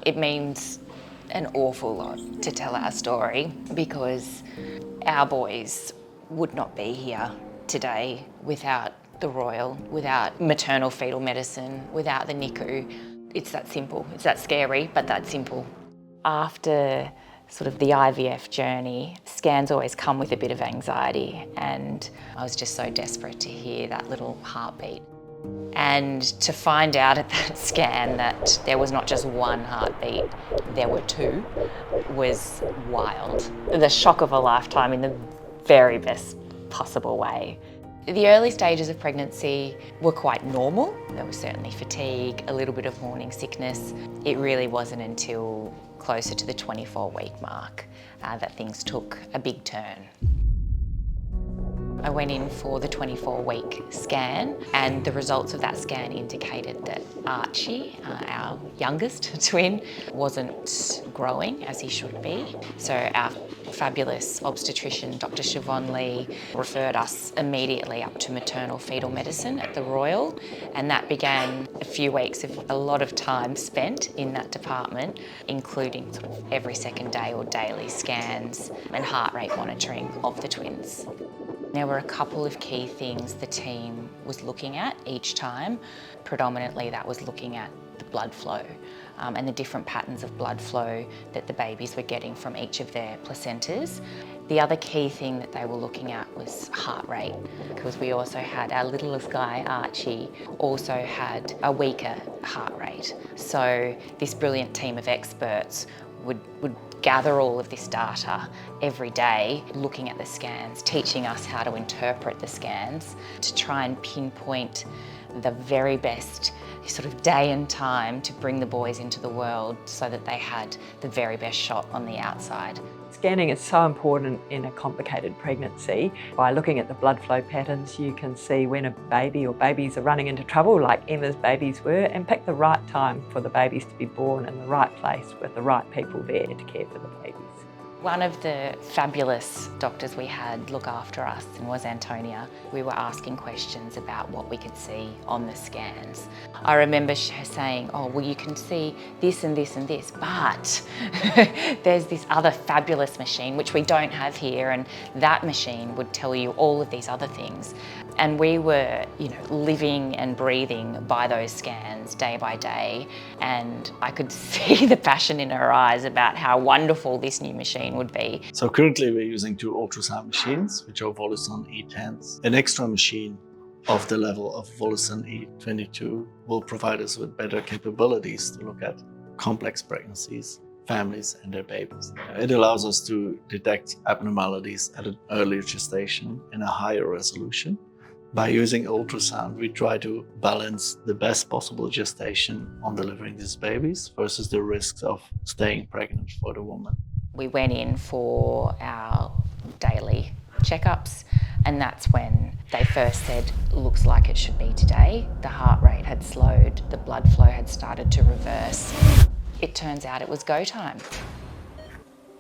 It means an awful lot to tell our story because our boys would not be here today without the Royal, without maternal fetal medicine, without the NICU. It's that simple. It's that scary, but that simple. After sort of the IVF journey, scans always come with a bit of anxiety, and I was just so desperate to hear that little heartbeat. And to find out at that scan that there was not just one heartbeat, there were two, was wild. The shock of a lifetime in the very best possible way. The early stages of pregnancy were quite normal. There was certainly fatigue, a little bit of morning sickness. It really wasn't until closer to the 24-week mark that things took a big turn. I went in for the 24-week scan, and the results of that scan indicated that Archie, our youngest twin, wasn't growing as he should be. So our fabulous obstetrician, Dr. Siobhan Lee, referred us immediately up to maternal fetal medicine at the Royal, and that began a few weeks of a lot of time spent in that department, including sort of every second day or daily scans and heart rate monitoring of the twins. There were a couple of key things the team was looking at each time. Predominantly that was looking at the blood flow and the different patterns of blood flow that the babies were getting from each of their placentas. The other key thing that they were looking at was heart rate, because we also had our littlest guy, Archie, also had a weaker heart rate. So this brilliant team of experts would gather all of this data every day, looking at the scans, teaching us how to interpret the scans to try and pinpoint the very best sort of day and time to bring the boys into the world so that they had the very best shot on the outside. Scanning is so important in a complicated pregnancy. By looking at the blood flow patterns, you can see when a baby or babies are running into trouble, like Emma's babies were, and pick the right time for the babies to be born in the right place with the right people there to care for the babies. One of the fabulous doctors we had look after us was Antonia. We were asking questions about what we could see on the scans. I remember her saying, oh, well, you can see this and this and this, but there's this other fabulous machine, which we don't have here, and that machine would tell you all of these other things. And we were, living and breathing by those scans day by day, and I could see the passion in her eyes about how wonderful this new machine would be. So currently we're using 2 ultrasound machines, which are Voluson E10s. An extra machine of the level of Voluson E22 will provide us with better capabilities to look at complex pregnancies, families and their babies. It allows us to detect abnormalities at an earlier gestation in a higher resolution. By using ultrasound, we try to balance the best possible gestation on delivering these babies versus the risks of staying pregnant for the woman. We went in for our daily checkups, and that's when they first said, looks like it should be today. The heart rate had slowed, the blood flow had started to reverse. It turns out it was go time.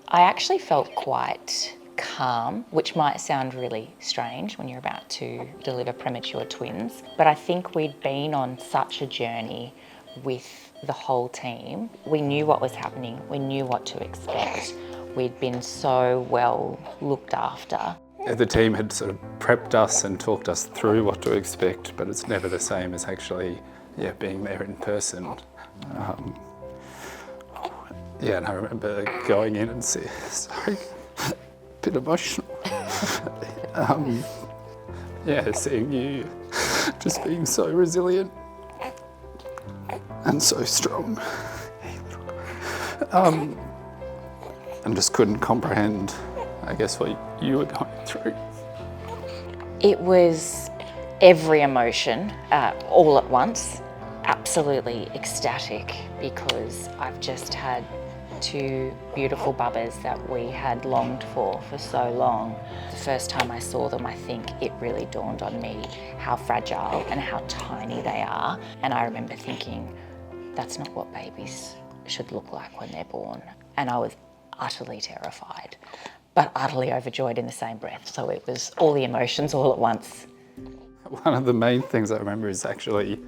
I actually felt quite calm, which might sound really strange when you're about to deliver premature twins, but I think we'd been on such a journey with the whole team. We knew what was happening, we knew what to expect. We'd been so well looked after. The team had sort of prepped us and talked us through what to expect, but it's never the same as actually being there in person. And I remember going in and sorry, a bit emotional. Seeing you just being so resilient and so strong. And just couldn't comprehend, I guess, what you were going through. It was every emotion all at once. Absolutely ecstatic, because I've just had 2 beautiful bubbas that we had longed for so long. The first time I saw them, I think it really dawned on me how fragile and how tiny they are. And I remember thinking, that's not what babies should look like when they're born. And I was utterly terrified, but utterly overjoyed in the same breath. So it was all the emotions all at once. One of the main things I remember is actually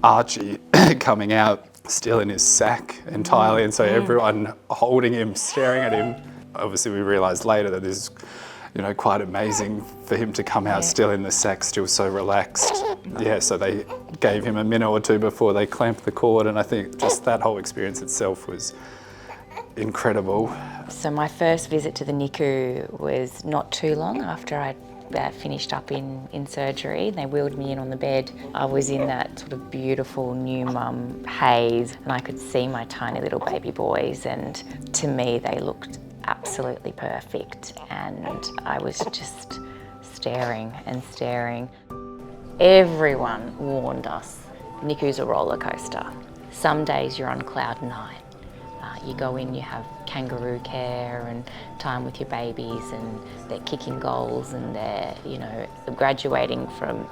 Archie coming out still in his sack entirely, and so everyone holding him, staring at him. Obviously we realised later that this is, you know, quite amazing for him to come out still in the sack, still so relaxed. Yeah, so they gave him a minute or two before they clamped the cord, and I think just that whole experience itself was incredible. So my first visit to the NICU was not too long after I'd finished up in surgery. They wheeled me in on the bed. I was in that sort of beautiful new mum haze, and I could see my tiny little baby boys, and to me they looked absolutely perfect, and I was just staring and staring. Everyone warned us, NICU's a roller coaster. Some days you're on cloud 9. You go in, you have kangaroo care and time with your babies, and they're kicking goals, and they're, you know, graduating from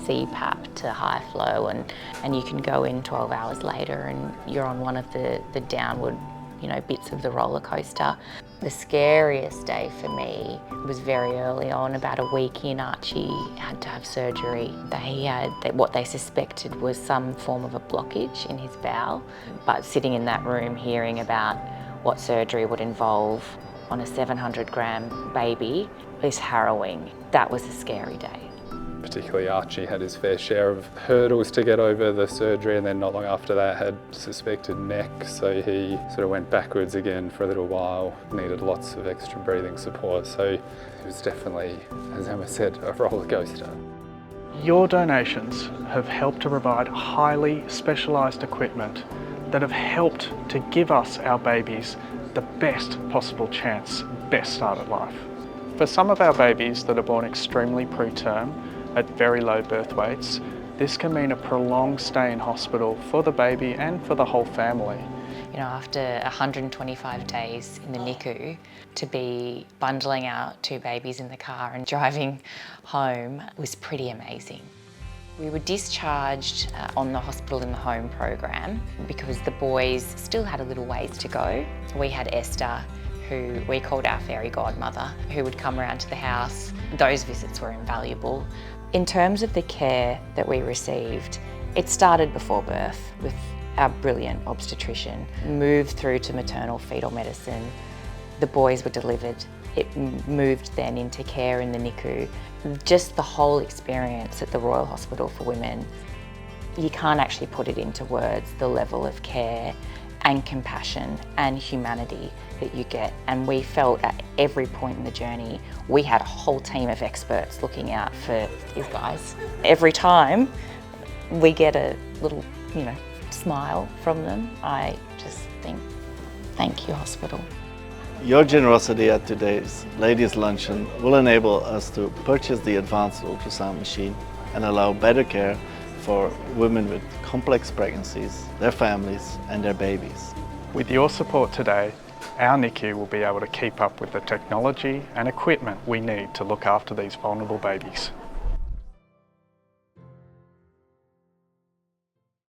CPAP to high flow, and you can go in 12 hours later and you're on one of the downward, you know, bits of the roller coaster. The scariest day for me was very early on, about a week in. Archie had to have surgery. What they suspected was some form of a blockage in his bowel, but sitting in that room hearing about what surgery would involve on a 700-gram baby is harrowing. That was a scary day. Particularly Archie had his fair share of hurdles to get over the surgery, and then not long after that had suspected neck, so he sort of went backwards again for a little while, needed lots of extra breathing support, so it was definitely, as Emma said, a roller coaster. Your donations have helped to provide highly specialised equipment that have helped to give us, our babies, the best possible chance, best start at life. For some of our babies that are born extremely preterm, at very low birth weights, this can mean a prolonged stay in hospital for the baby and for the whole family. You know, after 125 days in the NICU, to be bundling out 2 babies in the car and driving home was pretty amazing. We were discharged on the Hospital in the Home program because the boys still had a little ways to go. We had Esther, who we called our fairy godmother, who would come around to the house. Those visits were invaluable. In terms of the care that we received, it started before birth with our brilliant obstetrician, moved through to maternal fetal medicine. The boys were delivered. It moved then into care in the NICU. Just the whole experience at the Royal Hospital for Women, you can't actually put it into words, the level of care and compassion and humanity that you get. And we felt at every point in the journey, we had a whole team of experts looking out for these guys. Every time we get a little, you know, smile from them, I just think, thank you, hospital. Your generosity at today's Ladies' Luncheon will enable us to purchase the advanced ultrasound machine and allow better care for women with complex pregnancies, their families and their babies. With your support today, our NICU will be able to keep up with the technology and equipment we need to look after these vulnerable babies.